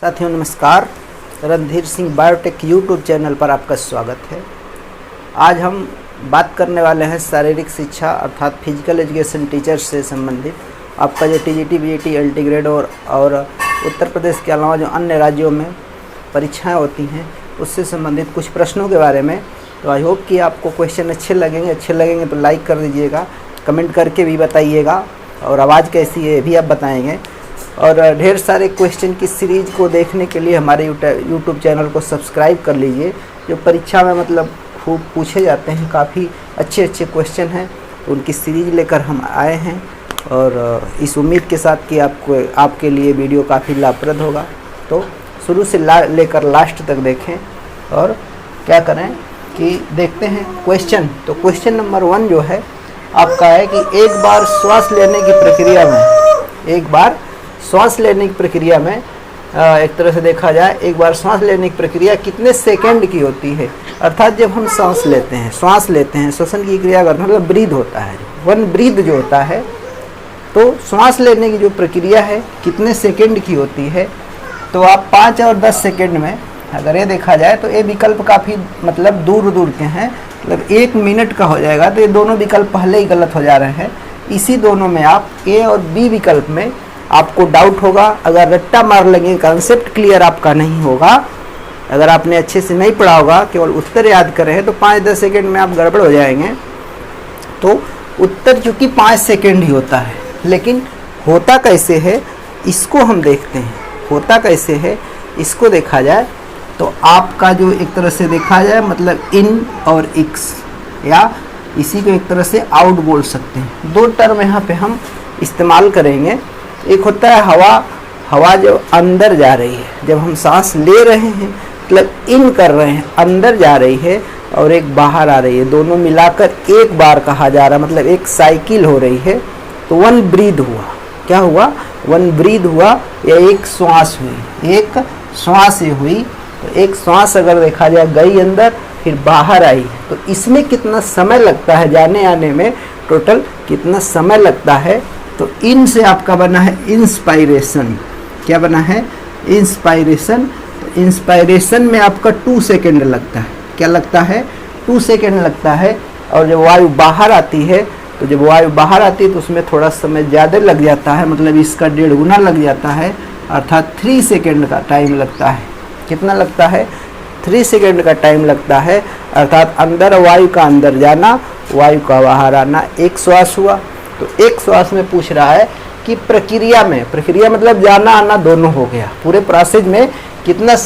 साथियों नमस्कार। Randhir Singh biotech YouTube channel पर आपका स्वागत है। आज हम बात करने वाले हैं शारीरिक शिक्षा अर्थात फिजिकल एजुकेशन टीचर्स से संबंधित आपका जो टीजीटी, बीईटी, एलटी ग्रेड और उत्तर प्रदेश के अलावा जो अन्य राज्यों में परीक्षाएं होती हैं उससे संबंधित कुछ प्रश्नों के बारे में। तो आई होप कि आपको क्वेश्चन अच्छे लगेंगे तो लाइक कर दीजिएगा, कमेंट करके भी बताइएगा और आवाज़ कैसी है ये भी आप बताएंगे। और ढेर सारे क्वेश्चन की सीरीज़ को देखने के लिए हमारे यूट्यूब चैनल को सब्सक्राइब कर लीजिए। जो परीक्षा में मतलब खूब पूछे जाते हैं, काफ़ी अच्छे क्वेश्चन हैं, तो उनकी सीरीज़ लेकर हम आए हैं और इस उम्मीद के साथ कि आपके लिए वीडियो काफ़ी लाभप्रद होगा। तो शुरू से लेकर लास्ट तक देखें और क्या करें कि देखते हैं क्वेश्चन। तो क्वेश्चन नंबर 1 जो है आपका है कि एक बार श्वास लेने की प्रक्रिया में एक तरह से देखा जाए, एक बार सांस लेने की प्रक्रिया कितने सेकंड की होती है। अर्थात जब हम सांस लेते हैं, श्वसन की क्रिया करते हैं, मतलब ब्रीद होता है, वन ब्रीद जो होता है, तो सांस लेने की जो प्रक्रिया है कितने सेकंड की होती है। तो आप 5 और 10 सेकंड में अगर ये देखा जाए तो ये विकल्प काफ़ी मतलब दूर के हैं, मतलब 1 मिनट का हो जाएगा। तो ये दोनों विकल्प पहले ही गलत हो जा रहे हैं। इसी दोनों में आप ए और बी विकल्प में आपको डाउट होगा। अगर रट्टा मार लेंगे, कंसेप्ट क्लियर आपका नहीं होगा, अगर आपने अच्छे से नहीं पढ़ा होगा, केवल उत्तर याद करे हैं, तो 5-10 सेकंड में आप गड़बड़ हो जाएंगे। तो उत्तर चूँकि 5 सेकंड ही होता है, लेकिन होता कैसे है इसको हम देखते हैं। होता कैसे है इसको देखा जाए तो आपका जो एक तरह से देखा जाए मतलब इन और एक्स, या इसी को एक तरह से आउट बोल सकते हैं। 2 टर्म यहाँ पे हम इस्तेमाल करेंगे। एक होता है हवा जो अंदर जा रही है, जब हम सांस ले रहे हैं मतलब इन कर रहे हैं, अंदर जा रही है, और एक बाहर आ रही है, दोनों मिलाकर एक बार कहा जा रहा है, मतलब एक साइकिल हो रही है। तो 1 ब्रीद हुआ। क्या हुआ? 1 ब्रीद हुआ या एक श्वास हुई, एक श्वास हुई। तो एक श्वास अगर देखा जाए गई अंदर फिर बाहर आई, तो इसमें कितना समय लगता है जाने आने में, टोटल कितना समय लगता है। तो इन से आपका बना है इंस्पायरेशन। क्या बना है? इंस्पायरेशन। तो इंस्पायरेशन में आपका 2 सेकेंड लगता है। क्या लगता है? 2 सेकेंड लगता है। और जब वायु बाहर आती है तो उसमें थोड़ा समय ज़्यादा लग जाता है, मतलब इसका 1.5 गुना लग जाता है, अर्थात 3 सेकेंड का टाइम लगता है। कितना लगता है? 3 सेकेंड का टाइम लगता है। अर्थात अंदर वायु का अंदर जाना, वायु का बाहर आना। एक श्वास हुआ। तो एक श्वास में पूछ रहा है कि प्रक्रिया मतलब जाना आना दोनों हो गया, पूरे प्रोसेस में कितने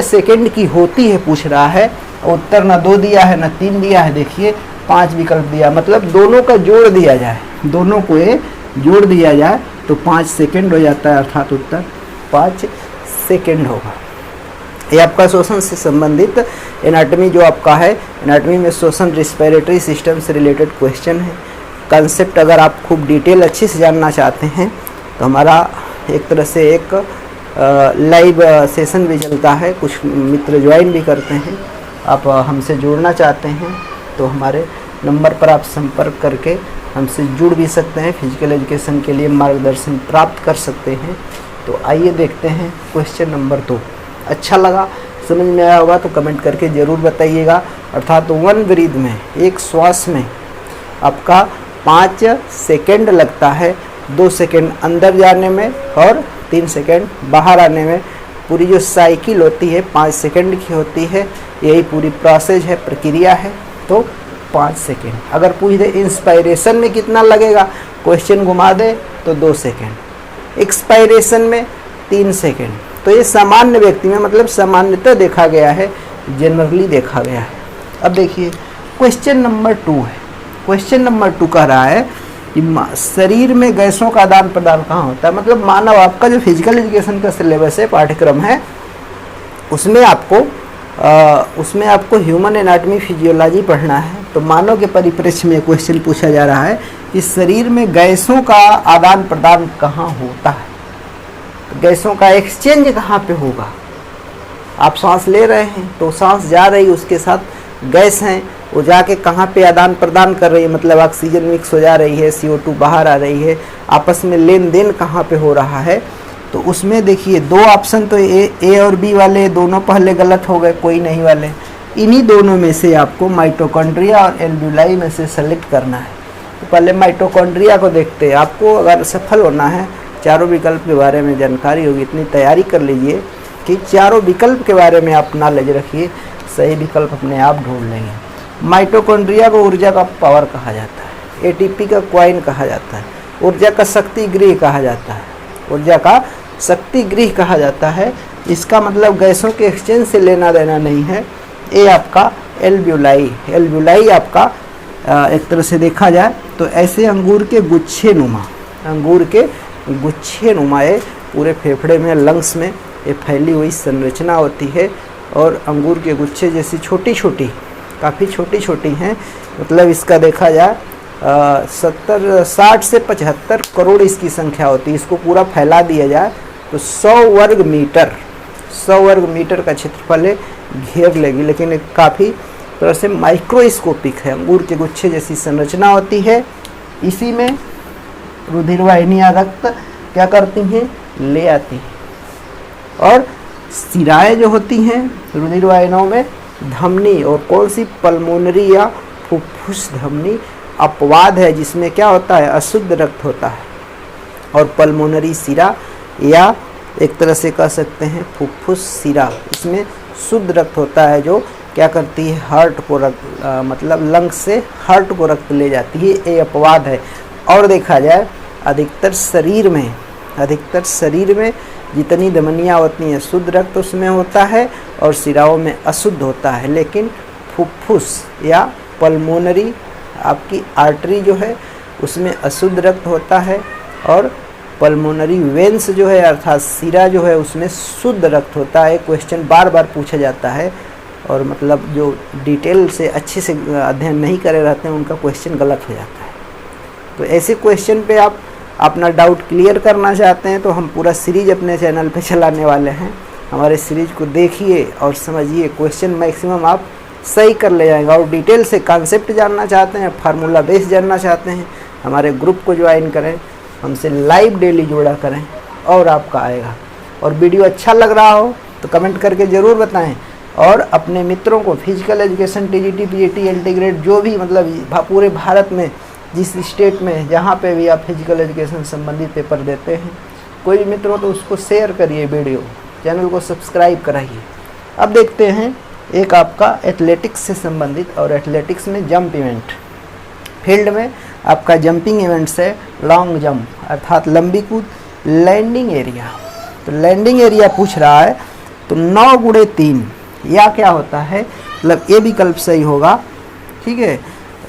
सेकंड की होती है पूछ रहा है। उत्तर ना 2 दिया है ना 3 दिया है, देखिए 5 विकल्प दिया, मतलब दोनों का जोड़ दिया जाए, दोनों को ये जोड़ दिया जाए तो 5 सेकंड हो जाता है, अर्थात उत्तर 5 सेकंड होगा। ये आपका श्वसन से संबंधित एनाटॉमी जो आपका है, एनाटॉमी में श्वसन रेस्पिरेटरी सिस्टम से रिलेटेड क्वेश्चन है। कंसेप्ट अगर आप खूब डिटेल अच्छे से जानना चाहते हैं तो हमारा एक तरह से एक लाइव सेशन भी चलता है, कुछ मित्र ज्वाइन भी करते हैं। आप हमसे जुड़ना चाहते हैं तो हमारे नंबर पर आप संपर्क करके हमसे जुड़ भी सकते हैं, फिजिकल एजुकेशन के लिए मार्गदर्शन प्राप्त कर सकते हैं। तो आइए देखते हैं क्वेश्चन नंबर 2। अच्छा लगा, समझ में आया होगा तो कमेंट करके ज़रूर बताइएगा। अर्थात 1 ब्रीद में, एक श्वास में आपका 5 सेकंड लगता है, 2 सेकंड अंदर जाने में और 3 सेकंड बाहर आने में। पूरी जो साइकिल होती है 5 सेकंड की होती है, यही पूरी प्रोसेस है, प्रक्रिया है। तो 5 सेकंड। अगर पूछ दे इंस्पायरेशन में कितना लगेगा, क्वेश्चन घुमा दे तो 2 सेकंड, एक्सपायरेशन में 3 सेकंड। तो ये सामान्य व्यक्ति में मतलब सामान्यतः देखा गया है, जनरली देखा गया है। अब देखिए क्वेश्चन नंबर 2 है। क्वेश्चन नंबर 2 कह रहा है कि शरीर में गैसों का आदान प्रदान कहाँ होता है। मतलब मानव, आपका जो फिजिकल एजुकेशन का सिलेबस है, पाठ्यक्रम है, उसमें आपको ह्यूमन एनाटॉमी फिजियोलॉजी पढ़ना है। तो मानव के परिप्रेक्ष्य में क्वेश्चन पूछा जा रहा है कि शरीर में गैसों का आदान प्रदान कहाँ होता है, गैसों का एक्सचेंज कहाँ पे होगा। आप सांस ले रहे हैं तो सांस जा रही, उसके साथ गैस हैं, वो जाके कहाँ पे आदान प्रदान कर रही है, मतलब ऑक्सीजन मिक्स हो जा रही है, CO2 बाहर आ रही है, आपस में लेन देन कहाँ पे हो रहा है, तो उसमें देखिए दो ऑप्शन तो ए और बी वाले दोनों पहले गलत हो गए, कोई नहीं वाले। इन्हीं दोनों में से आपको माइटोकॉन्ड्रिया और एल्ब्यूलाई में से सेलेक्ट करना है। तो पहले माइटोकॉन्ड्रिया को देखते हैं। आपको अगर सफल होना है, चारों विकल्प के बारे में जानकारी होगी, इतनी तैयारी कर लीजिए कि चारों विकल्प के बारे में आप नॉलेज रखिए, सही विकल्प अपने आप ढूंढ लेंगे। माइटोकॉन्ड्रिया को ऊर्जा का पावर कहा जाता है, एटीपी का क्वाइन कहा जाता है, ऊर्जा का शक्ति गृह कहा जाता है, ऊर्जा का शक्ति गृह कहा जाता है। इसका मतलब गैसों के एक्सचेंज से लेना देना नहीं है। ये आपका एल्ब्यूलाई आपका एक तरह से देखा जाए तो ऐसे अंगूर के गुच्छे नुमा ये पूरे फेफड़े में, लंग्स में ये फैली हुई संरचना होती है। और अंगूर के गुच्छे जैसी छोटी छोटी, काफ़ी छोटी छोटी हैं। मतलब इसका देखा जाए 60 से 75 करोड़ इसकी संख्या होती है। इसको पूरा फैला दिया जाए तो 100 वर्ग मीटर का क्षेत्रफल घेर लेगी। लेकिन एक काफ़ी तरह से माइक्रोस्कोपिक है, अंगूर के गुच्छे जैसी संरचना होती है। इसी में रुधिरवाहिनियाँ रक्त क्या करती हैं, ले आती हैं। और सिराएं जो होती हैं रुधिरवाहिनियों में, धमनी, और कौन सी, पल्मोनरी या फुफ्फुस धमनी अपवाद है, जिसमें क्या होता है, अशुद्ध रक्त होता है। और पल्मोनरी सिरा या एक तरह से कह सकते हैं फुफ्फुस सिरा, इसमें शुद्ध रक्त होता है, जो क्या करती है, हार्ट को मतलब लंग्स से हार्ट को रक्त ले जाती है। ये अपवाद है। और देखा जाए अधिकतर शरीर में जितनी धमनियाँ होती हैं शुद्ध रक्त उसमें होता है और सिराओं में अशुद्ध होता है। लेकिन फुफ्फुस या पल्मोनरी आपकी आर्टरी जो है उसमें अशुद्ध रक्त होता है, और पल्मोनरी वेंस जो है अर्थात सिरा जो है उसमें शुद्ध रक्त होता है। क्वेश्चन बार बार पूछा जाता है, और मतलब जो डिटेल से अच्छे से अध्ययन नहीं करे रहते हैं उनका क्वेश्चन गलत हो जाता है। तो ऐसे क्वेश्चन पे आप अपना डाउट क्लियर करना चाहते हैं तो हम पूरा सीरीज अपने चैनल पे चलाने वाले हैं। हमारे सीरीज को देखिए और समझिए, क्वेश्चन मैक्सिमम आप सही कर ले जाएंगे। और डिटेल से कॉन्सेप्ट जानना चाहते हैं, फार्मूला बेस जानना चाहते हैं, हमारे ग्रुप को ज्वाइन करें, हमसे लाइव डेली जुड़ा करें और आपका आएगा। और वीडियो अच्छा लग रहा हो तो कमेंट करके ज़रूर बताएं, और अपने मित्रों को physical education, TGT, PGT, integrate जो भी मतलब पूरे भारत में जिस स्टेट में जहाँ पे भी आप फिजिकल एजुकेशन संबंधित पेपर देते हैं, कोई भी मित्र हो तो उसको शेयर करिए, वीडियो चैनल को सब्सक्राइब कराइए। अब देखते हैं एक आपका एथलेटिक्स से संबंधित, और एथलेटिक्स में जंप इवेंट, फील्ड में आपका जंपिंग इवेंट्स है लॉन्ग जंप अर्थात लंबी कूद, लैंडिंग एरिया। तो लैंडिंग एरिया पूछ रहा है तो 9×3 या क्या होता है, मतलब ये विकल्प सही होगा। ठीक है,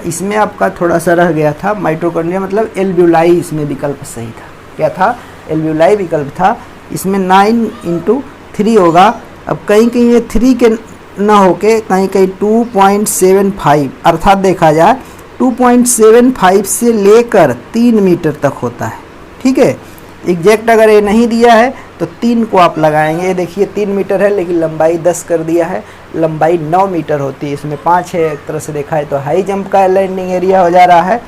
इसमें आपका थोड़ा सा रह गया था माइटोकॉन्ड्रिया, मतलब एल्ब्यूलाई इसमें विकल्प सही था। क्या था, एल्ब्यूलाई विकल्प था। इसमें 9×3 होगा। अब कहीं कहीं ये 3 के न होके कहीं कहीं 2.75 अर्थात देखा जाए 2.75 से लेकर 3 मीटर तक होता है। ठीक है, एग्जैक्ट अगर ये नहीं दिया है तो 3 को आप लगाएंगे। देखिए 3 मीटर है लेकिन लंबाई 10 कर दिया है, लंबाई 9 मीटर होती है। इसमें 5 है, एक तरह से देखा है तो हाई जंप का लैंडिंग एरिया हो जा रहा है,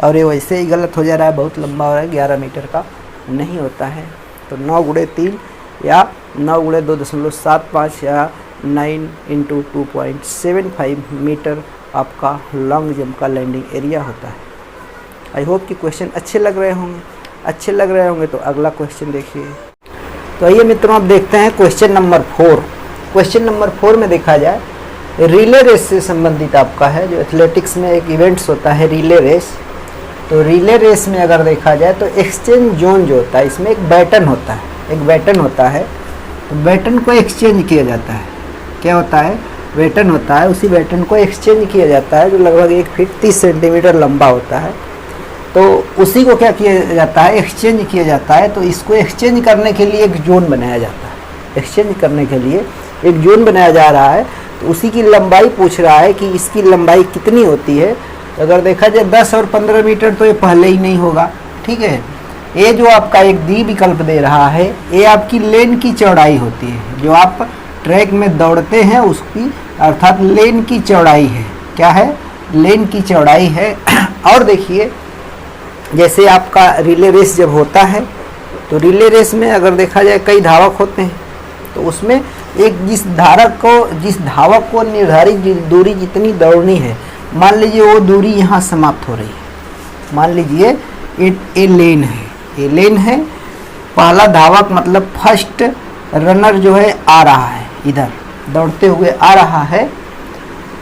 और ये वैसे ही गलत हो जा रहा है, बहुत लंबा हो रहा है, 11 मीटर का नहीं होता है। तो 9×3 या 9×2.75 या 9×2.75 मीटर आपका लॉन्ग जंप का लैंडिंग एरिया होता है। आई होप कि क्वेश्चन अच्छे लग रहे होंगे तो अगला क्वेश्चन देखिए। तो आइए मित्रों, अब देखते हैं क्वेश्चन नंबर 4। क्वेश्चन नंबर 4 में देखा जाए रिले रेस से संबंधित आपका है, जो एथलेटिक्स में एक इवेंट्स होता है रिले रेस। तो रिले रेस में अगर देखा जाए तो एक्सचेंज जोन जो होता है, इसमें एक बैटन होता है, तो बैटन को एक्सचेंज किया जाता है। क्या होता है, बैटन होता है, उसी बैटन को एक्सचेंज किया जाता है, जो लगभग 1 फीट 30 सेंटीमीटर लंबा होता है। तो उसी को क्या किया जाता है, एक्सचेंज किया जाता है। तो इसको एक्सचेंज करने के लिए एक जोन बनाया जाता है, एक्सचेंज करने के लिए एक जोन बनाया जा रहा है। तो उसी की लंबाई पूछ रहा है कि इसकी लंबाई कितनी होती है। तो अगर देखा जाए 10 और 15 मीटर तो ये पहले ही नहीं होगा। ठीक है, ये जो आपका एक डी विकल्प दे रहा है, ये आपकी लेन की चौड़ाई होती है, जो आप ट्रैक में दौड़ते हैं उसकी अर्थात लेन की चौड़ाई है। क्या है, लेन की चौड़ाई है। और देखिए जैसे आपका रिले रेस जब होता है तो रिले रेस में अगर देखा जाए कई धावक होते हैं, तो उसमें एक जिस धावक को निर्धारित दूरी जितनी दौड़नी है, मान लीजिए वो दूरी यहाँ समाप्त हो रही है, मान लीजिए ए लेन है, पहला धावक मतलब फर्स्ट रनर जो है आ रहा है, इधर दौड़ते हुए आ रहा है,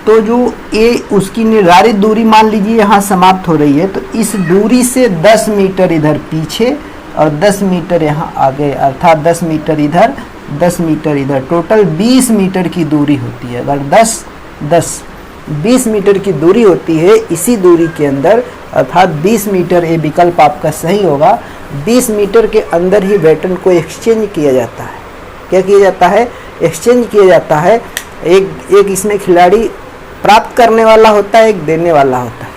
तो जो ये उसकी निर्धारित दूरी मान लीजिए यहाँ समाप्त हो रही है, तो इस दूरी से 10 मीटर इधर पीछे और 10 मीटर यहाँ आगे, अर्थात 10 मीटर इधर 10 मीटर इधर, टोटल 20 मीटर की दूरी होती है। अगर 20 मीटर की दूरी होती है, इसी दूरी के अंदर अर्थात 20 मीटर, ये विकल्प आपका सही होगा। 20 मीटर के अंदर ही बैटन को एक्सचेंज किया जाता है। क्या किया जाता है? एक्सचेंज किया जाता है। एक इसमें खिलाड़ी प्राप्त करने वाला होता है, एक देने वाला होता है।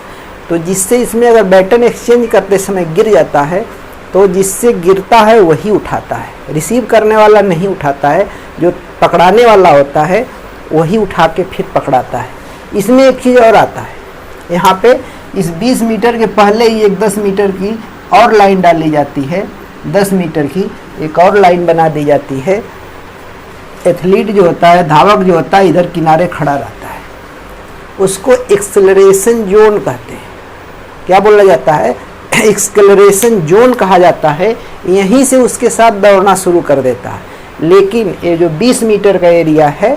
तो जिससे इसमें अगर बैटन एक्सचेंज करते समय गिर जाता है, तो जिससे गिरता है वही उठाता है, रिसीव करने वाला नहीं उठाता है। जो पकड़ाने वाला होता है वही उठा के फिर पकड़ाता है। इसमें एक चीज़ और आता है, यहाँ पे इस 20 मीटर के पहले ही एक 10 मीटर की और लाइन डाली जाती है, 10 मीटर की एक और लाइन बना दी जाती है। एथलीट जो होता है, धावक जो होता है, इधर किनारे खड़ा रहता है, उसको एक्सेलरेशन जोन कहते हैं। क्या बोला जाता है? एक्सेलरेशन जोन कहा जाता है। यहीं से उसके साथ दौड़ना शुरू कर देता है। लेकिन ये जो 20 मीटर का एरिया है,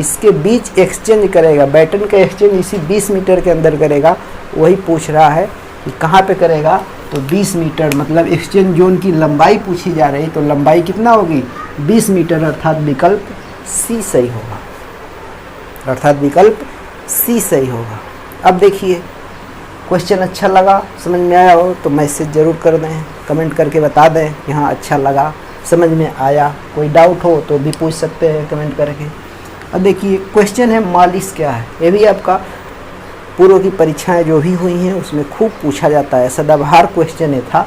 इसके बीच एक्सचेंज करेगा, बैटन का एक्सचेंज इसी 20 मीटर के अंदर करेगा। वही पूछ रहा है कि कहाँ पे करेगा, तो 20 मीटर, मतलब एक्सचेंज जोन की लंबाई पूछी जा रही, तो लंबाई कितना होगी? 20 मीटर, अर्थात विकल्प सी सही होगा, अर्थात विकल्प सी सही होगा। अब देखिए, क्वेश्चन अच्छा लगा, समझ में आया हो तो मैसेज ज़रूर कर दें, कमेंट करके बता दें कि हाँ अच्छा लगा, समझ में आया। कोई डाउट हो तो भी पूछ सकते हैं कमेंट करके। अब देखिए, क्वेश्चन है मालिश क्या है। ये भी आपका पूर्व की परीक्षाएं जो भी हुई हैं उसमें खूब पूछा जाता है, सदाबहार क्वेश्चन ये था।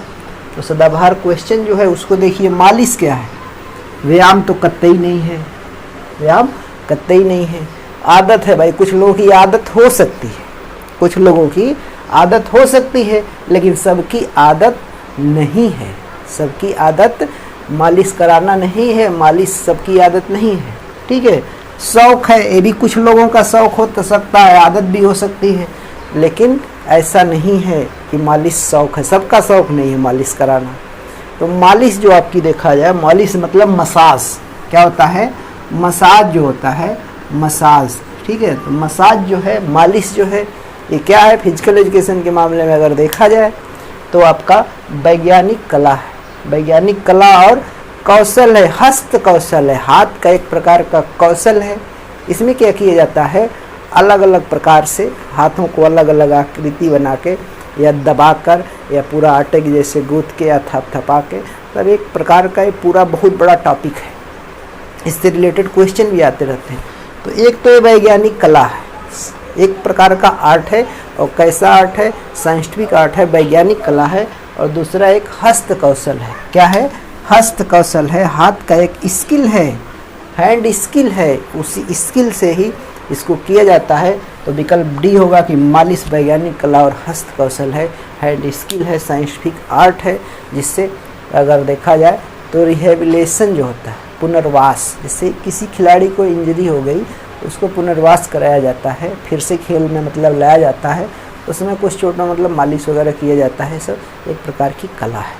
तो सदाबहार क्वेश्चन जो है उसको देखिए, मालिश क्या है? व्यायाम तो कतई नहीं है, व्यायाम कतई नहीं है। आदत है भाई, कुछ लोगों की आदत हो सकती है, कुछ लोगों की आदत हो सकती है, लेकिन सबकी आदत नहीं है। सबकी आदत मालिश कराना नहीं है, मालिश सबकी आदत नहीं है, ठीक है। शौक़ है, ये भी कुछ लोगों का शौक़ हो तो सकता है, आदत भी हो सकती है, लेकिन ऐसा नहीं है कि मालिश शौक़ है, सबका शौक़ नहीं है मालिश कराना। तो मालिश जो आपकी देखा जाए, मालिश मतलब मसाज। क्या होता है? मसाज जो होता है, मसाज, ठीक है। तो मसाज जो है, मालिश जो है, ये क्या है? फिजिकल एजुकेशन के मामले में अगर देखा जाए तो आपका वैज्ञानिक कला है। वैज्ञानिक कला और कौशल है, हस्त कौशल है, हाथ का एक प्रकार का कौशल है। इसमें क्या किया जाता है? अलग अलग प्रकार से हाथों को अलग अलग आकृति बना के या दबाकर या पूरा आटे के जैसे गूंथ के या थपथपा के, मतलब एक प्रकार का ये पूरा बहुत बड़ा टॉपिक है। इससे रिलेटेड क्वेश्चन भी आते रहते हैं। तो एक तो ये वैज्ञानिक कला है, एक प्रकार का आर्ट है। और कैसा आर्ट है? साइंटिफिक आर्ट है, वैज्ञानिक कला है। और दूसरा एक हस्त कौशल है। क्या है? हस्त कौशल है, हाथ का एक स्किल है, हैंड स्किल है। उसी स्किल से ही इसको किया जाता है। तो विकल्प डी होगा कि मालिश वैज्ञानिक कला और हस्त कौशल है, हैंड स्किल है, साइंटिफिक आर्ट है। जिससे अगर देखा जाए तो रिहेबिलिटेशन जो होता है, पुनर्वास, जैसे किसी खिलाड़ी को इंजरी हो गई उसको पुनर्वास कराया जाता है, फिर से खेल में मतलब लाया जाता है, उसमें कुछ छोटा मतलब मालिश वगैरह किया जाता है। सब एक प्रकार की कला है।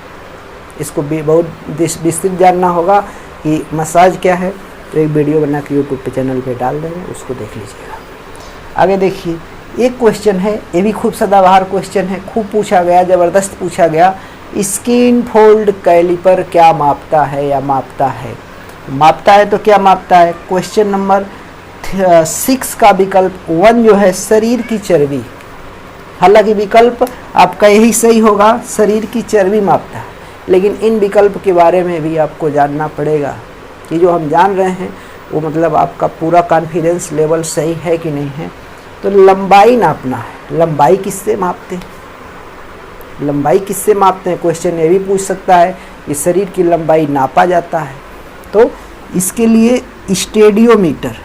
इसको भी बहुत विस्तृत जानना होगा कि मसाज क्या है, तो एक वीडियो बना के यूट्यूब पे चैनल पे डाल देंगे, उसको देख लीजिएगा। आगे देखिए, एक क्वेश्चन है, ये भी खूब सदाबहार क्वेश्चन है, खूब पूछा गया, ज़बरदस्त पूछा गया। स्किन फोल्ड कैलिपर क्या मापता है या मापता है? मापता है तो क्या मापता है? क्वेश्चन नंबर 6 का विकल्प 1 जो है, शरीर की चर्बी। हालांकि विकल्प आपका यही सही होगा, शरीर की चर्बी मापता है। लेकिन इन विकल्प के बारे में भी आपको जानना पड़ेगा कि जो हम जान रहे हैं वो मतलब आपका पूरा कॉन्फिडेंस लेवल सही है कि नहीं है। तो लंबाई नापना है। लंबाई किससे मापते हैं? लंबाई किससे मापते हैं? क्वेश्चन ये भी पूछ सकता है कि शरीर की लंबाई नापा जाता है। तो इसके लिए स्टेडियोमीटर,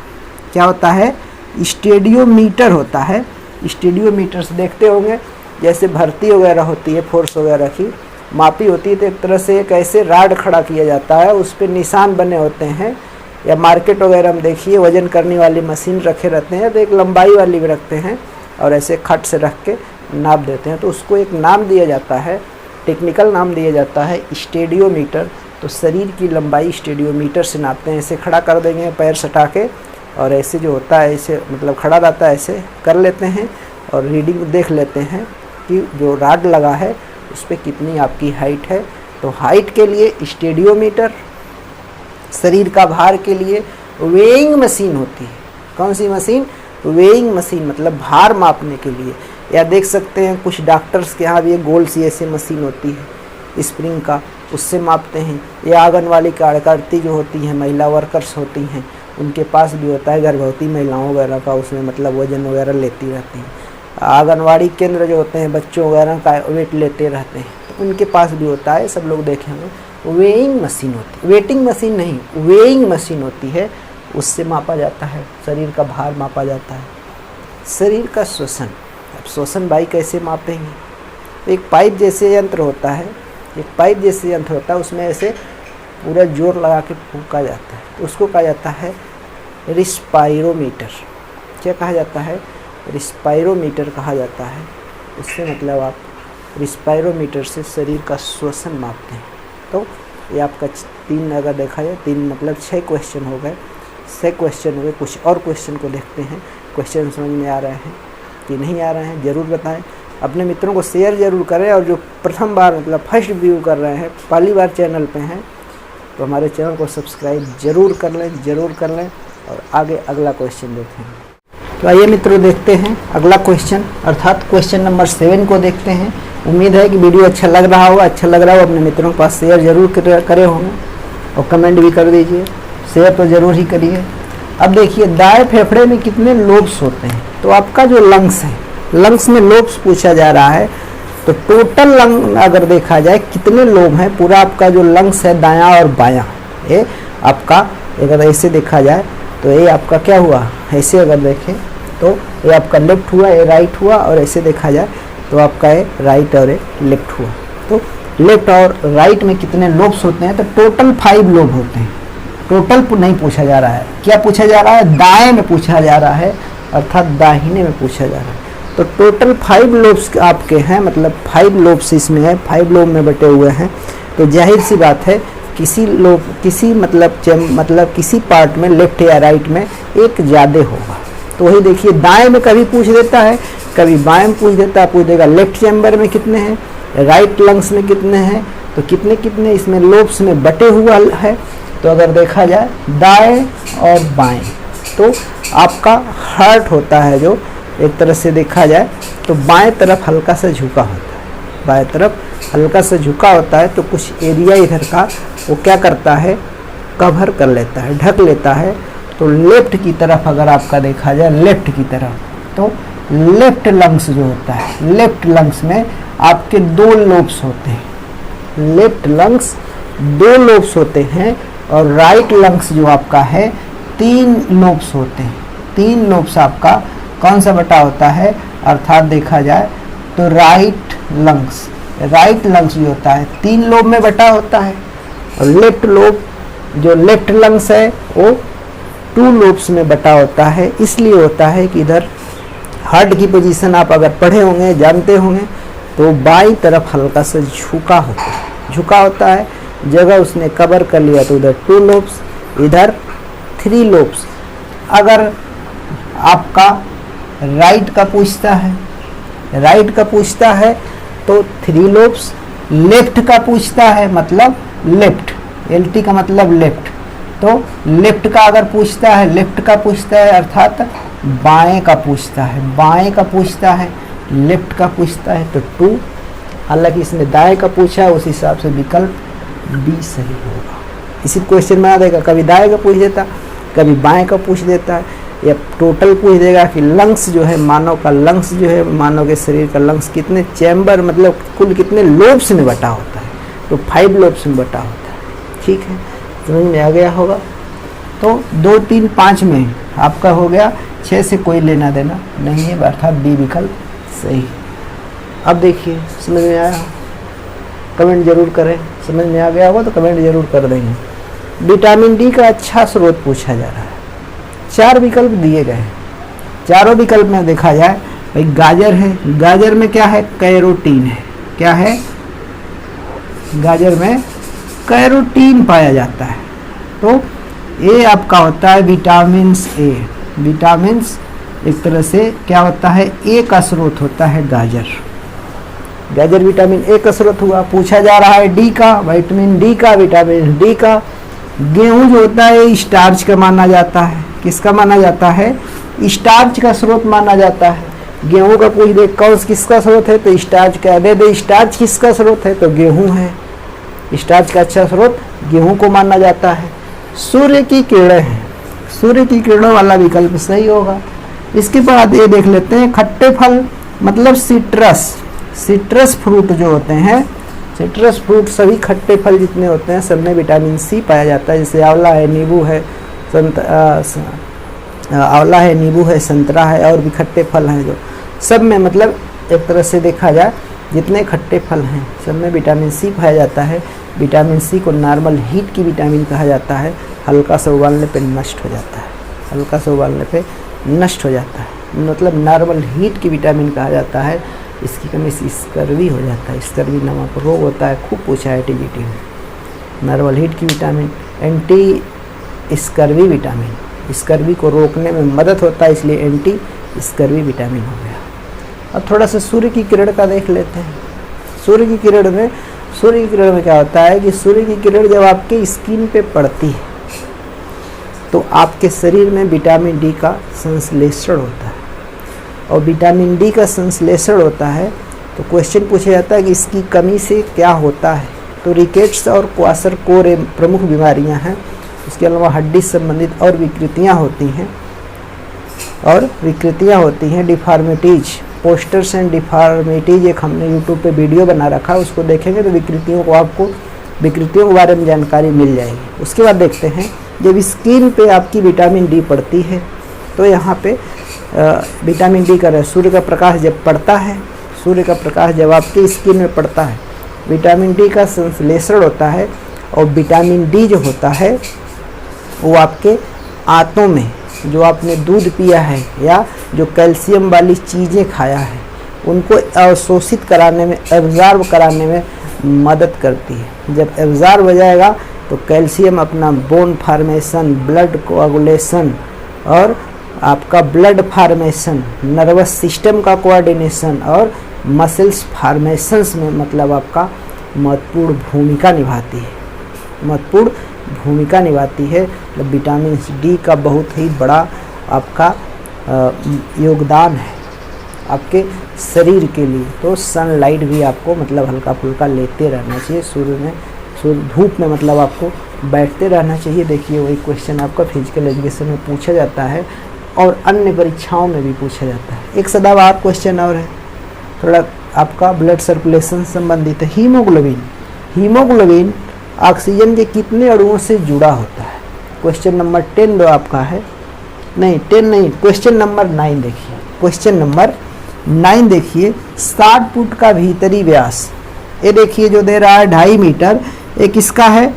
क्या होता है? स्टेडियोमीटर होता है। स्टेडियोमीटर से देखते होंगे जैसे भर्ती वगैरह होती है फोर्स वगैरह की, मापी होती है, तो एक तरह से एक ऐसे राड खड़ा किया जाता है, उस पर निशान बने होते हैं, या मार्केट वगैरह में देखिए वजन करने वाली मशीन रखे रहते हैं, तो एक लंबाई वाली भी रखते हैं और ऐसे खट से रख के नाप देते हैं, तो उसको एक नाम दिया जाता है, टेक्निकल नाम दिया जाता है स्टेडियोमीटर। तो शरीर की लंबाई स्टेडियोमीटर से नापते हैं। ऐसे खड़ा कर देंगे पैर सटा के, और ऐसे जो होता है ऐसे मतलब खड़ा रहता है, ऐसे कर लेते हैं और रीडिंग देख लेते हैं कि जो राड लगा है उस पर कितनी आपकी हाइट है। तो हाइट के लिए स्टेडियोमीटर, शरीर का भार के लिए वेइंग मशीन होती है। कौन सी मशीन? वेइंग मशीन, मतलब भार मापने के लिए। या देख सकते हैं कुछ डॉक्टर्स के यहाँ भी ये गोल सी ऐसे मशीन होती है स्प्रिंग का, उससे मापते हैं। या आंगनवाड़ी कार्यकर्ती जो होती हैं, महिला वर्कर्स होती हैं, उनके पास भी होता है, गर्भवती महिलाओं वगैरह का, उसमें मतलब वजन वगैरह लेती रहती हैं। आंगनवाड़ी केंद्र जो होते हैं, बच्चों वगैरह का वेट लेते रहते हैं, तो उनके पास भी होता है, सब लोग देखे होंगे। वेइंग मशीन होती है, वेटिंग मशीन नहीं, वेइंग मशीन होती है, उससे मापा जाता है, शरीर का भार मापा जाता है। शरीर का श्वसन, अब श्वसन भाई कैसे मापेंगे? एक पाइप जैसे यंत्र होता है, एक पाइप जैसे यंत्र होता है, उसमें ऐसे पूरा जोर लगा के फूंका जाता है, तो उसको कहा जाता है रिस्पायरोमीटर। क्या कहा जाता है? रिस्पायरोमीटर कहा जाता है। उससे मतलब आप रिस्पायरोमीटर से शरीर का श्वसन मापते हैं। तो ये आपका 3 अगर देखा जाए 3 मतलब 6 क्वेश्चन हो गए, 6 क्वेश्चन हो गए। कुछ और क्वेश्चन को देखते हैं, क्वेश्चन समझ में आ रहे हैं कि नहीं आ रहे हैं ज़रूर बताएं। अपने मित्रों को शेयर ज़रूर करें, और जो प्रथम बार मतलब फर्स्ट व्यू कर रहे हैं, पहली बार चैनल पे हैं, तो हमारे चैनल को सब्सक्राइब ज़रूर कर लें और आगे अगला क्वेश्चन देखें। तो आइए मित्रों देखते हैं अगला क्वेश्चन, अर्थात क्वेश्चन नंबर 7 को देखते हैं। उम्मीद है कि वीडियो अच्छा लग रहा होगा, अपने मित्रों के पास शेयर जरूर करे होंगे और कमेंट भी कर दीजिए, शेयर तो ज़रूर ही करिए। अब देखिए दाएं फेफड़े में कितने लोब्स होते हैं? तो आपका जो लंग्स है, लंग्स में लोब्स पूछा जा रहा है, तो टोटल लंग अगर देखा जाए कितने लोब हैं, पूरा आपका जो लंग्स है दायां और बायां, ये आपका अगर ऐसे देखा जाए तो ये आपका क्या हुआ, ऐसे अगर देखें तो ये आपका लेफ्ट हुआ, ये राइट हुआ, और ऐसे देखा जाए तो आपका ये राइट और ये लेफ्ट हुआ। तो लेफ्ट और राइट में कितने लोब्स होते हैं? तो टोटल 5 लोब होते हैं। टोटल नहीं पूछा जा रहा है, क्या पूछा जा रहा है? दाएं में पूछा जा रहा है, अर्थात दाहिने में पूछा जा रहा है। तो टोटल 5 लोब्स आपके हैं, मतलब 5 लोब्स इसमें है, 5 लोब में बटे हुए हैं। तो जाहिर सी बात है किसी मतलब किसी पार्ट में लेफ्ट या राइट में एक ज़्यादा होगा। तो वही देखिए दाएं में कभी पूछ देता है, कभी बाएं में पूछ देता है, पूछ देगा लेफ्ट चैम्बर में कितने हैं, राइट लंग्स में कितने हैं, तो कितने इसमें लोब्स में बटे हुआ है। तो अगर देखा जाए दाएं और बाएं, तो आपका हार्ट होता है जो एक तरह से देखा जाए तो बाएं तरफ हल्का सा झुका होता है, बाएं तरफ हल्का सा झुका होता है, तो कुछ एरिया इधर का वो क्या करता है, कवर कर लेता है, ढक लेता है। तो लेफ्ट की तरफ अगर आपका देखा जाए, लेफ्ट की तरफ, तो लेफ्ट लंग्स जो होता है, लेफ्ट लंग्स में आपके 2 लोब्स होते हैं, लेफ्ट लंग्स 2 लोब्स होते हैं, और राइट लंग्स जो आपका है 3 लोब्स होते हैं। 3 लोब्स आपका कौन सा बटा होता है, अर्थात देखा जाए तो राइट लंग्स जो होता है 3 लोब में बटा होता है, और लेफ्ट लोब जो लेफ्ट लंग्स है वो 2 लोब्स में बटा होता है। इसलिए होता है कि इधर हार्ट की पोजीशन आप अगर पढ़े होंगे, जानते होंगे, तो बाईं तरफ हल्का सा झुका होता है, जगह उसने कवर कर लिया, तो उधर 2 लोब्स, इधर 3 लोब्स। अगर आपका राइट का पूछता है तो 3 लोब्स, लेफ्ट का पूछता है मतलब लेफ्ट, LT का मतलब लेफ्ट, तो लेफ्ट का अगर पूछता है, लेफ्ट का पूछता है अर्थात बाएं का पूछता है, लेफ्ट का पूछता है तो 2। हालांकि इसने दाएं का पूछा है, उस हिसाब से विकल्प B सही होगा। इसी क्वेश्चन में आ देगा, कभी दाएं का पूछ देता, कभी बाएं का पूछ देता है, या टोटल पूछ देगा कि लंग्स जो है मानव के शरीर का लंग्स कितने चैम्बर मतलब कुल कितने लोब्स में बटा होता है, तो 5 लोब्स में बटा होता है। ठीक है, समझ में आ गया होगा। तो 2, 3, 5 में आपका हो गया, 6 से कोई लेना देना नहीं है, अर्थात B विकल्प सही। अब देखिए समझ में आया। कमेंट जरूर करें, समझ में आ गया होगा तो कमेंट जरूर कर देंगे। विटामिन डी का अच्छा स्रोत पूछा जा रहा है, 4 विकल्प दिए गए हैं। चारों विकल्प में देखा जाए भाई गाजर है, गाजर में क्या है, कैरोटीन है। क्या है, गाजर में कैरोटीन पाया जाता है। तो ए आपका होता है विटामिन ए, विटामिन एक तरह से क्या होता है, ए का स्रोत होता है गाजर। गाजर विटामिन ए का स्रोत हुआ। पूछा जा रहा है डी का, विटामिन डी का, विटामिन डी का। गेहूं जो होता है स्टार्च का माना जाता है। किसका माना जाता है, स्टार्च का स्रोत माना जाता है। गेहूं का पूछ दे कौन किसका स्रोत है तो स्टार्च का दे दे, स्टार्च किसका स्रोत है तो गेहूं है। स्टार्च का अच्छा स्रोत गेहूं को माना जाता है। सूर्य की किरणें हैं, सूर्य की किरणों वाला विकल्प सही होगा। इसके बाद ये देख लेते हैं खट्टे फल मतलब सिट्रस, सिट्रस फ्रूट जो होते हैं, सिट्रस फ्रूट सभी खट्टे फल जितने होते हैं सब में विटामिन सी पाया जाता है। जैसे आंवला है, नींबू है, आंवला है, नींबू है, संतरा है और भी खट्टे फल हैं जो सब में मतलब एक तरह से देखा जाए जितने खट्टे फल हैं सब में विटामिन सी पाया जाता है। विटामिन सी को नॉर्मल हीट की विटामिन कहा जाता है। हल्का सा उबालने पे नष्ट हो जाता है, हल्का सा उबालने पे नष्ट हो जाता है, मतलब नॉर्मल हीट की विटामिन कहा जाता है। इसकी कमी से स्कर्वी हो जाता है, स्कर्वी नामक रोग होता है, खूब पूछा है टीजीटी में। नॉर्मल हीट की vitamin anti scurvy vitamin, scurvy को रोकने में मदद होता है, इसलिए एंटी स्कर्वी विटामिन हो गया। अब थोड़ा सा सूर्य की किरण का देख लेते हैं। सूर्य की किरण में क्या होता है कि सूर्य की किरण जब आपके स्किन पे पड़ती है तो आपके शरीर में विटामिन डी का संश्लेषण होता है, और विटामिन डी का संश्लेषण होता है तो क्वेश्चन पूछा जाता है कि इसकी कमी से क्या होता है। तो रिकेट्स और क्वाशरकोर प्रमुख बीमारियां हैं। इसके अलावा हड्डी संबंधित और विकृतियां होती हैं, डिफॉर्मिटीज, पोस्टर्स एंड डिफॉर्मिटीज एक हमने यूट्यूब पे वीडियो बना रखा है, उसको देखेंगे तो विकृतियों के बारे में जानकारी मिल जाएगी। उसके बाद देखते हैं जब स्किन पे आपकी विटामिन डी पड़ती है तो यहाँ पे विटामिन डी का सूर्य का प्रकाश जब पड़ता है, सूर्य का प्रकाश जब आपकी स्किन में पड़ता है विटामिन डी का संश्लेषण होता है, और विटामिन डी जो होता है वो आपके आंतों में जो आपने दूध पिया है या जो कैल्शियम वाली चीज़ें खाया है उनको अवशोषित कराने में, एब्जॉर्ब कराने में मदद करती है। जब एब्जॉर्ब हो जाएगा तो कैल्शियम अपना बोन फार्मेशन, ब्लड कोआगुलेशन और आपका ब्लड फार्मेशन, नर्वस सिस्टम का कोऑर्डिनेशन और मसल्स फार्मेशंस में मतलब आपका महत्वपूर्ण भूमिका निभाती है। मतलब विटामिन डी का बहुत ही बड़ा आपका योगदान है आपके शरीर के लिए। तो सनलाइट भी आपको मतलब हल्का फुल्का लेते रहना चाहिए, सूर्य धूप में मतलब आपको बैठते रहना चाहिए। देखिए वही क्वेश्चन आपका फिजिकल एजुकेशन में पूछा जाता है और अन्य परीक्षाओं में भी पूछा जाता है। एक सदाबहार क्वेश्चन और है, थोड़ा आपका ब्लड सर्कुलेशन संबंधित है। हीमोग्लोबिन ऑक्सीजन के कितने अणुओं से जुड़ा होता है? क्वेश्चन नंबर 10 जो आपका है, नहीं 10 नहीं, क्वेश्चन नंबर 9 देखिए। क्वेश्चन नंबर 9 देखिए, 60 फुट का भीतरी व्यास, ये देखिए जो दे रहा है 2.5 मीटर, एक इसका है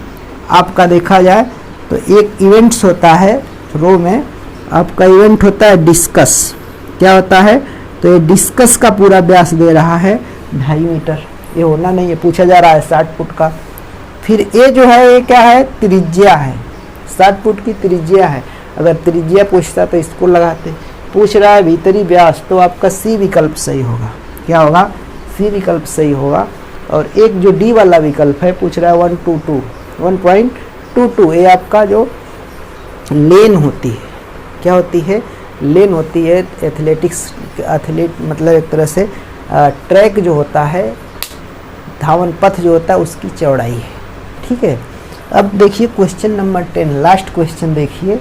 आपका देखा जाए तो एक इवेंट्स होता है रो में, आपका इवेंट होता है डिस्कस। क्या होता है तो ये डिस्कस का पूरा व्यास दे रहा है 2.5 मीटर, ये होना नहीं है, पूछा जा रहा है 60 फुट का। फिर ये जो है ये क्या है, त्रिज्या है, 60 फुट की त्रिज्या है। अगर त्रिज्या पूछता तो इसको लगाते, पूछ रहा है भीतरी व्यास तो आपका सी विकल्प सही होगा। क्या होगा, सी विकल्प सही होगा। और एक जो डी वाला विकल्प है पूछ रहा है 1.22, ये आपका जो लेन होती है, क्या होती है, लेन होती है एथलीट मतलब एक तरह से ट्रैक जो होता है, धावन पथ जो होता है उसकी चौड़ाई है। ठीक है, अब देखिए क्वेश्चन नंबर 10, लास्ट क्वेश्चन देखिए।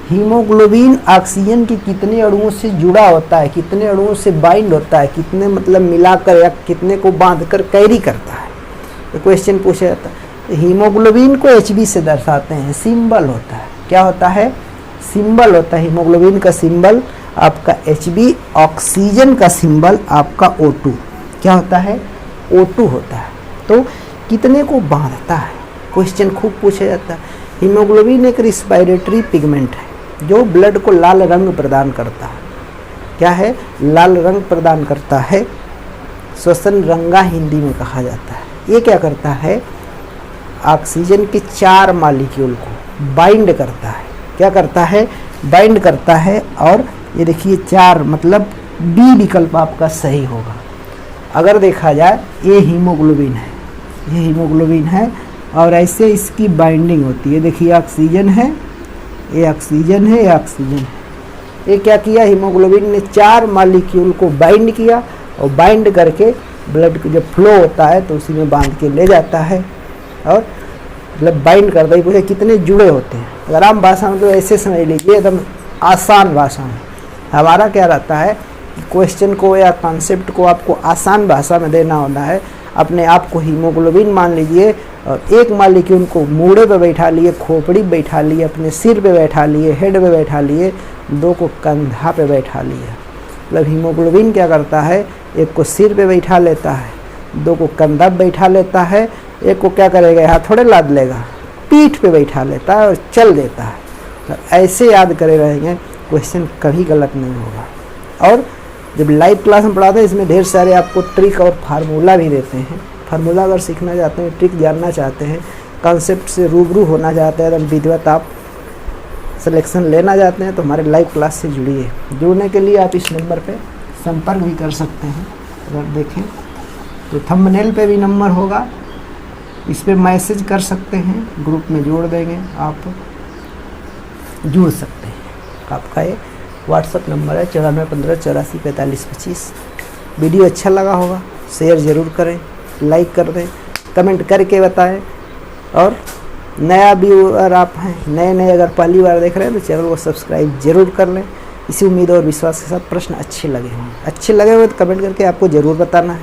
हीमोग्लोबिन ऑक्सीजन की कितने अणुओं से जुड़ा होता है, कितने अणुओं से बाइंड होता है, कितने मतलब मिलाकर या कितने को बांधकर कैरी करता है, तो क्वेश्चन पूछा जाता है। तो हीमोग्लोबिन को Hb से दर्शाते हैं, सिंबल होता है, क्या होता है, सिंबल होता है। हीमोग्लोबिन का सिंबल आपका Hb, ऑक्सीजन का सिंबल आपका O2, क्या होता है, O2 होता है। तो कितने को बांधता है, क्वेश्चन खूब पूछा जाता है। हीमोग्लोबिन एक रिस्पायरेटरी पिगमेंट है जो ब्लड को लाल रंग प्रदान करता है। क्या है? लाल रंग प्रदान करता है। श्वसन रंगा हिंदी में कहा जाता है। ये क्या करता है? ऑक्सीजन के 4 मॉलिक्यूल को बाइंड करता है। क्या करता है? बाइंड करता है। और ये देखिए 4 मतलब बी विकल्प आपका सही होगा। अगर देखा जाए ये हीमोग्लोबिन है, ये हीमोग्लोबिन है और ऐसे इसकी बाइंडिंग होती है। देखिए ऑक्सीजन है, ये ऑक्सीजन है, ये ऑक्सीजन है। ये क्या किया? हीमोग्लोबिन ने 4 मॉलिक्यूल को बाइंड किया और बाइंड करके ब्लड को जब फ्लो होता है तो उसी में बांध के ले जाता है और मतलब बाइंड करता है। पूछे कितने जुड़े होते हैं। अगर आम भाषा में तो ऐसे समझ लीजिए, एकदम आसान भाषा में। हमारा क्या रहता है, क्वेश्चन को या कॉन्सेप्ट को आपको आसान भाषा में देना होता है। अपने आप को हीमोग्लोबिन मान लीजिए और एक मॉलिक्यूल को मूड़े पे बैठा लिए, खोपड़ी पे बैठा लिए, अपने सिर पे बैठा लिए, हेड पे बैठा लिए, 2 को कंधा पे बैठा लिए। मतलब हीमोग्लोबिन क्या करता है, एक को सिर पे बैठा लेता है, 2 को कंधा पे बैठा लेता है, एक को क्या करेगा, यहाँ थोड़े लाद लेगा, पीठ पे बैठा लेता है और चल देता है। तो ऐसे याद करे रहेंगे, क्वेश्चन कभी गलत नहीं होगा। और जब लाइव क्लास में पढ़ाते हैं इसमें ढेर सारे आपको ट्रिक और फार्मूला भी देते हैं। फार्मूला अगर सीखना चाहते हैं, ट्रिक जानना चाहते हैं, कॉन्सेप्ट से रूबरू होना चाहते हैं, एकदम विधिवत आप सिलेक्शन लेना चाहते हैं तो हमारे लाइव क्लास से जुड़िए। जुड़ने के लिए आप इस नंबर पे संपर्क भी कर सकते हैं। अगर देखें तो थंबनेल पे भी नंबर होगा, इस पर मैसेज कर सकते हैं, ग्रुप में जोड़ देंगे, आप जुड़ सकते हैं। आपका ये व्हाट्सअप नंबर है 9415844525। वीडियो अच्छा लगा होगा शेयर ज़रूर करें, लाइक कर दें, कमेंट करके बताएं। और नया व्यूअर आप हैं, नए अगर पहली बार देख रहे हैं तो चैनल को सब्सक्राइब जरूर कर लें। इसी उम्मीद और विश्वास के साथ प्रश्न अच्छे लगे हों तो कमेंट करके आपको ज़रूर बताना है।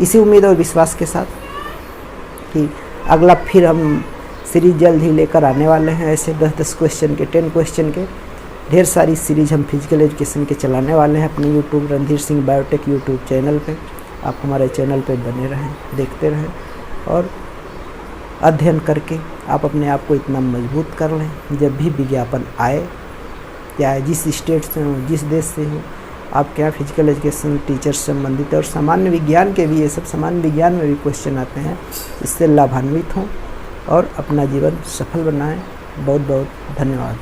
इसी उम्मीद और विश्वास के साथ कि अगला फिर हम सीरीज जल्द ही लेकर आने वाले हैं। ऐसे 10-10 क्वेश्चन के, 10 क्वेश्चन के ढेर सारी सीरीज हम फिजिकल एजुकेशन के चलाने वाले हैं अपने YouTube Randhir Singh biotech YouTube channel पे। आप हमारे चैनल पे बने रहें, देखते रहें और अध्ययन करके आप अपने आप को इतना मजबूत कर लें, जब भी विज्ञापन आए, या जिस स्टेट से हो, जिस देश से हो, आपके यहाँ फिजिकल एजुकेशन टीचर से संबंधित और सामान्य विज्ञान के भी, ये सब सामान्य विज्ञान में भी क्वेश्चन आते हैं, इससे लाभान्वित हों और अपना जीवन सफल बनाएं। बहुत बहुत धन्यवाद।